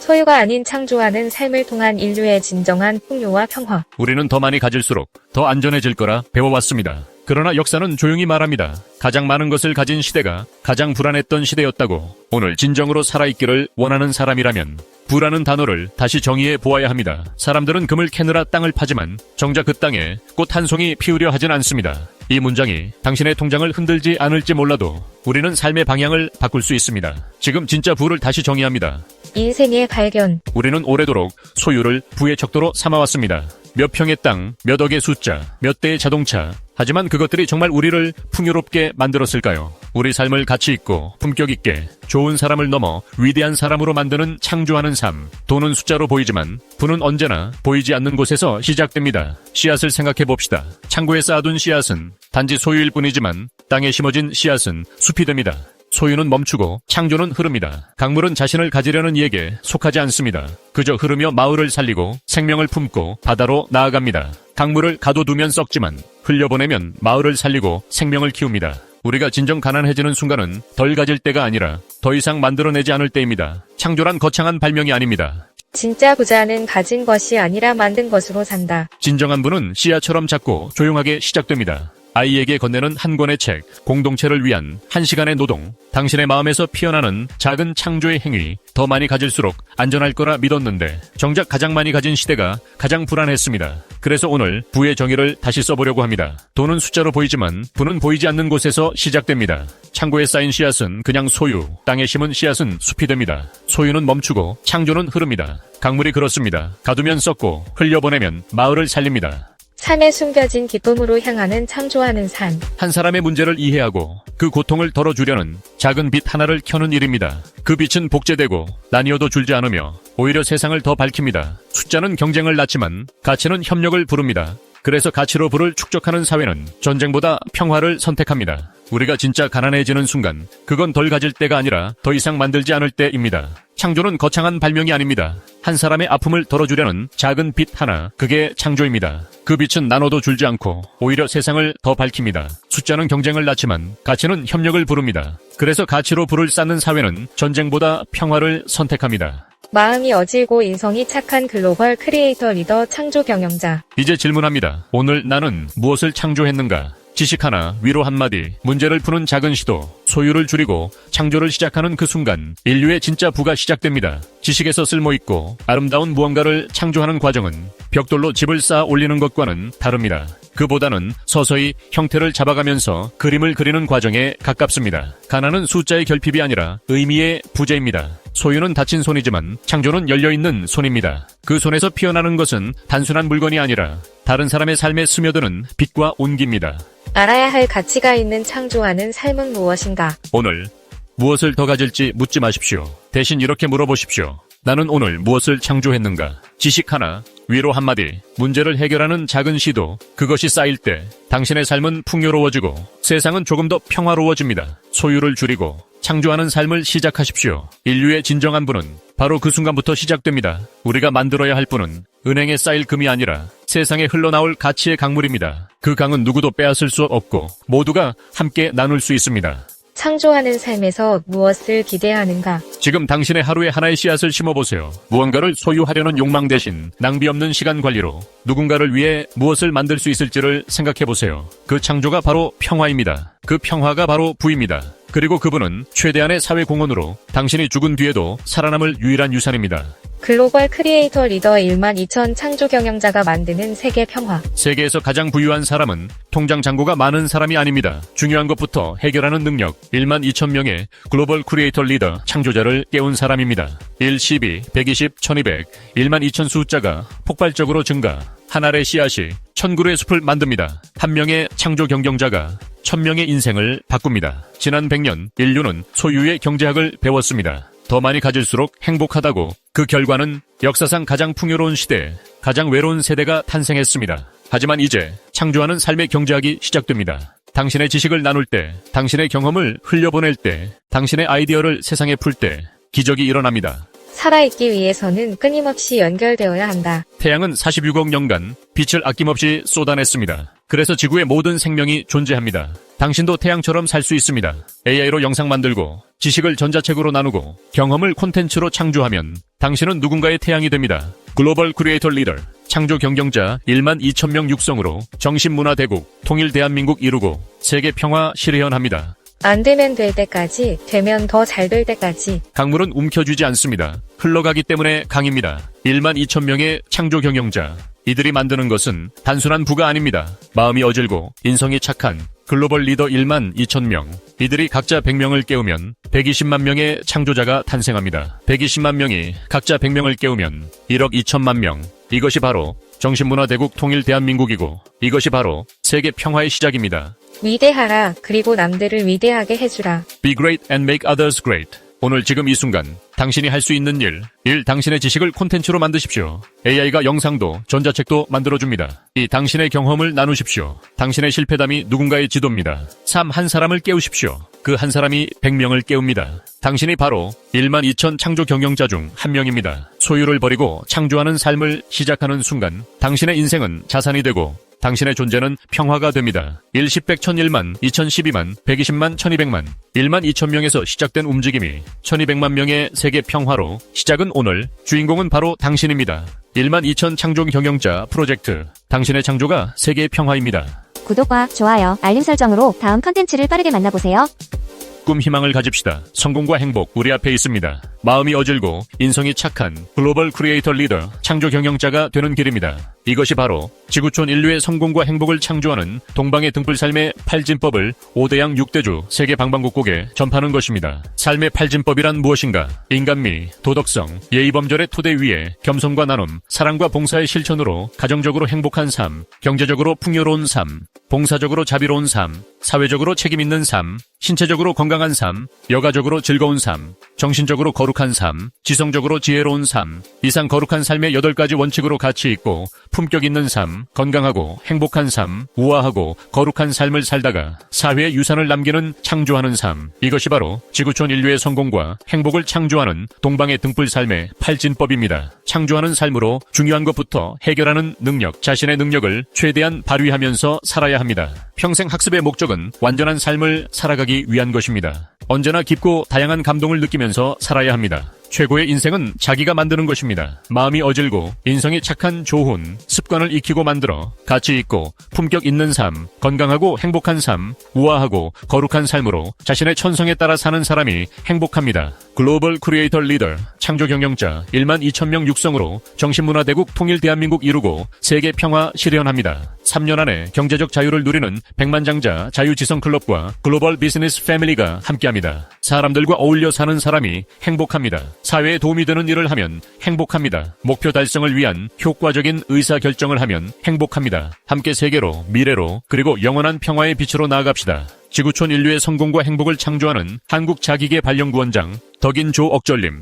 소유가 아닌 창조하는 삶을 통한 인류의 진정한 풍요와 평화. 우리는 더 많이 가질수록 더 안전해질 거라 배워왔습니다. 그러나 역사는 조용히 말합니다. 가장 많은 것을 가진 시대가 가장 불안했던 시대였다고. 오늘 진정으로 살아있기를 원하는 사람이라면 부라는 단어를 다시 정의해 보아야 합니다. 사람들은 금을 캐느라 땅을 파지만 정작 그 땅에 꽃 한 송이 피우려 하진 않습니다. 이 문장이 당신의 통장을 흔들지 않을지 몰라도 우리는 삶의 방향을 바꿀 수 있습니다. 지금 진짜 부를 다시 정의합니다. 인생의 발견. 우리는 오래도록 소유를 부의 척도로 삼아왔습니다. 몇 평의 땅, 몇 억의 숫자, 몇 대의 자동차. 하지만 그것들이 정말 우리를 풍요롭게 만들었을까요? 우리 삶을 가치 있고 품격 있게 좋은 사람을 넘어 위대한 사람으로 만드는 창조하는 삶. 돈은 숫자로 보이지만 부는 언제나 보이지 않는 곳에서 시작됩니다. 씨앗을 생각해 봅시다. 창고에 쌓아둔 씨앗은 단지 소유일 뿐이지만 땅에 심어진 씨앗은 숲이 됩니다. 소유는 멈추고 창조는 흐릅니다. 강물은 자신을 가지려는 이에게 속하지 않습니다. 그저 흐르며 마을을 살리고 생명을 품고 바다로 나아갑니다. 강물을 가둬두면 썩지만 흘려보내면 마을을 살리고 생명을 키웁니다. 우리가 진정 가난해지는 순간은 덜 가질 때가 아니라 더 이상 만들어내지 않을 때입니다. 창조란 거창한 발명이 아닙니다. 진짜 부자는 가진 것이 아니라 만든 것으로 산다. 진정한 부는 씨앗처럼 작고 조용하게 시작됩니다. 아이에게 건네는 한 권의 책, 공동체를 위한 한 시간의 노동, 당신의 마음에서 피어나는 작은 창조의 행위, 더 많이 가질수록 안전할 거라 믿었는데 정작 가장 많이 가진 시대가 가장 불안했습니다. 그래서 오늘 부의 정의를 다시 써보려고 합니다. 돈은 숫자로 보이지만 부는 보이지 않는 곳에서 시작됩니다. 창고에 쌓인 씨앗은 그냥 소유, 땅에 심은 씨앗은 숲이 됩니다. 소유는 멈추고 창조는 흐릅니다. 강물이 그렇습니다. 가두면 썩고 흘려보내면 마을을 살립니다. 삶에 숨겨진 기쁨으로 향하는 창조하는 삶. 한 사람의 문제를 이해하고 그 고통을 덜어주려는 작은 빛 하나를 켜는 일입니다. 그 빛은 복제되고 나뉘어도 줄지 않으며 오히려 세상을 더 밝힙니다. 숫자는 경쟁을 낳지만 가치는 협력을 부릅니다. 그래서 가치로 부를 축적하는 사회는 전쟁보다 평화를 선택합니다. 우리가 진짜 가난해지는 순간 그건 덜 가질 때가 아니라 더 이상 만들지 않을 때입니다. 창조는 거창한 발명이 아닙니다. 한 사람의 아픔을 덜어주려는 작은 빛 하나, 그게 창조입니다. 그 빛은 나눠도 줄지 않고 오히려 세상을 더 밝힙니다. 숫자는 경쟁을 낳지만 가치는 협력을 부릅니다. 그래서 가치로 불을 쌓는 사회는 전쟁보다 평화를 선택합니다. 마음이 어질고 인성이 착한 글로벌 크리에이터 리더 창조 경영자. 이제 질문합니다. 오늘 나는 무엇을 창조했는가? 지식 하나, 위로 한마디, 문제를 푸는 작은 시도, 소유를 줄이고 창조를 시작하는 그 순간 인류의 진짜 부가 시작됩니다. 지식에서 쓸모있고 아름다운 무언가를 창조하는 과정은 벽돌로 집을 쌓아 올리는 것과는 다릅니다. 그보다는 서서히 형태를 잡아가면서 그림을 그리는 과정에 가깝습니다. 가난은 숫자의 결핍이 아니라 의미의 부재입니다. 소유는 닫힌 손이지만 창조는 열려있는 손입니다. 그 손에서 피어나는 것은 단순한 물건이 아니라 다른 사람의 삶에 스며드는 빛과 온기입니다. 알아야 할 가치가 있는 창조하는 삶은 무엇인가? 오늘 무엇을 더 가질지 묻지 마십시오. 대신 이렇게 물어보십시오. 나는 오늘 무엇을 창조했는가? 지식 하나, 위로 한마디, 문제를 해결하는 작은 시도, 그것이 쌓일 때 당신의 삶은 풍요로워지고 세상은 조금 더 평화로워집니다. 소유를 줄이고 창조하는 삶을 시작하십시오. 인류의 진정한 부는 바로 그 순간부터 시작됩니다. 우리가 만들어야 할 부는 은행에 쌓일 금이 아니라 세상에 흘러나올 가치의 강물입니다. 그 강은 누구도 빼앗을 수 없고 모두가 함께 나눌 수 있습니다. 창조하는 삶에서 무엇을 기대하는가? 지금 당신의 하루에 하나의 씨앗을 심어보세요. 무언가를 소유하려는 욕망 대신 낭비 없는 시간 관리로 누군가를 위해 무엇을 만들 수 있을지를 생각해보세요. 그 창조가 바로 평화입니다. 그 평화가 바로 부입니다. 그리고 그분은 최대한의 사회 공헌으로 당신이 죽은 뒤에도 살아남을 유일한 유산입니다. 글로벌 크리에이터 리더 12,000 창조 경영자가 만드는 세계 평화. 세계에서 가장 부유한 사람은 통장 잔고가 많은 사람이 아닙니다. 중요한 것부터 해결하는 능력. 12,000명의 글로벌 크리에이터 리더 창조자를 깨운 사람입니다. 1, 12, 120, 1200, 12,000 숫자가 폭발적으로 증가. 한 알의 씨앗이 1000그루의 숲을 만듭니다. 한 명의 창조 경영자가 1000명의 인생을 바꿉니다. 지난 100년 인류는 소유의 경제학을 배웠습니다. 더 많이 가질수록 행복하다고. 그 결과는 역사상 가장 풍요로운 시대, 가장 외로운 세대가 탄생했습니다. 하지만 이제 창조하는 삶의 경제학이 시작됩니다. 당신의 지식을 나눌 때, 당신의 경험을 흘려보낼 때, 당신의 아이디어를 세상에 풀 때 기적이 일어납니다. 살아있기 위해서는 끊임없이 연결되어야 한다. 태양은 46억 년간 빛을 아낌없이 쏟아냈습니다. 그래서 지구의 모든 생명이 존재합니다. 당신도 태양처럼 살 수 있습니다. AI로 영상 만들고 지식을 전자책으로 나누고 경험을 콘텐츠로 창조하면 당신은 누군가의 태양이 됩니다. 글로벌 크리에이터 리더, 창조 경영자 1만 2천 명 육성으로 정신문화대국, 통일 대한민국 이루고 세계 평화 실현합니다. 안 되면 될 때까지, 되면 더 잘 될 때까지. 강물은 움켜쥐지 않습니다. 흘러가기 때문에 강입니다. 1만 2천 명의 창조 경영자. 이들이 만드는 것은 단순한 부가 아닙니다. 마음이 어질고 인성이 착한 글로벌 리더 1만 2천 명. 이들이 각자 100명을 깨우면 120만 명의 창조자가 탄생합니다. 120만 명이 각자 100명을 깨우면 1억 2천만 명. 이것이 바로 정신문화대국 통일 대한민국이고 이것이 바로 세계 평화의 시작입니다. 위대하라. 그리고 남들을 위대하게 해주라. Be great and make others great. 오늘 지금 이 순간 당신이 할 수 있는 일 당신의 지식을 콘텐츠로 만드십시오. AI가 영상도 전자책도 만들어줍니다. 이 당신의 경험을 나누십시오. 당신의 실패담이 누군가의 지도입니다. 삶 한 사람을 깨우십시오. 그 한 사람이 100명을 깨웁니다. 당신이 바로 1만 2천 창조 경영자 중 한 명입니다. 소유를 버리고 창조하는 삶을 시작하는 순간 당신의 인생은 자산이 되고 당신의 존재는 평화가 됩니다. 1, 10, 100, 1001만, 2012만, 120만, 1200만, 1만 2천 명에서 시작된 움직임이 1200만 명의 세계 평화로 시작은 오늘, 주인공은 바로 당신입니다. 1만 2천 창조 경영자 프로젝트, 당신의 창조가 세계 평화입니다. 구독과 좋아요, 알림 설정으로 다음 컨텐츠를 빠르게 만나보세요. 꿈 희망을 가집시다. 성공과 행복 우리 앞에 있습니다. 마음이 어질고 인성이 착한 글로벌 크리에이터 리더 창조 경영자가 되는 길입니다. 이것이 바로 지구촌 인류의 성공과 행복을 창조하는 동방의 등불 삶의 8진법을 5대양 6대주 세계 방방곡곡에 전파하는 것입니다. 삶의 8진법이란 무엇인가? 인간미, 도덕성, 예의범절의 토대 위에 겸손과 나눔, 사랑과 봉사의 실천으로 가정적으로 행복한 삶, 경제적으로 풍요로운 삶, 봉사적으로 자비로운 삶, 사회적으로 책임있는 삶, 신체적으로 건강한 삶, 여가적으로 즐거운 삶, 정신적으로 거룩한 삶, 지성적으로 지혜로운 삶, 이상 거룩한 삶의 8가지 원칙으로 가치 있고 품격 있는 삶, 건강하고 행복한 삶, 우아하고 거룩한 삶을 살다가 사회에 유산을 남기는 창조하는 삶. 이것이 바로 지구촌 인류의 성공과 행복을 창조하는 동방의 등불 삶의 8진법입니다. 창조하는 삶으로 중요한 것부터 해결하는 능력, 자신의 능력을 최대한 발휘하면서 살아야 합니다. 평생 학습의 목적은 완전한 삶을 살아가기 위한 것입니다. 언제나 깊고 다양한 감동을 느끼면서 살아야 합니다. 최고의 인생은 자기가 만드는 것입니다. 마음이 어질고 인성이 착한 좋은 습관을 익히고 만들어 가치 있고 품격 있는 삶, 건강하고 행복한 삶, 우아하고 거룩한 삶으로 자신의 천성에 따라 사는 사람이 행복합니다. 글로벌 크리에이터 리더, 창조 경영자 1만 2천 명 육성으로 정신문화대국 통일 대한민국 이루고 세계 평화 실현합니다. 3년 안에 경제적 자유를 누리는 백만장자 자유지성클럽과 글로벌 비즈니스 패밀리가 함께합니다. 사람들과 어울려 사는 사람이 행복합니다. 사회에 도움이 되는 일을 하면 행복합니다. 목표 달성을 위한 효과적인 의사결정을 하면 행복합니다. 함께 세계로, 미래로, 그리고 영원한 평화의 빛으로 나아갑시다. 지구촌 인류의 성공과 행복을 창조하는 한국자기계 발령구원장 덕인조 억절님.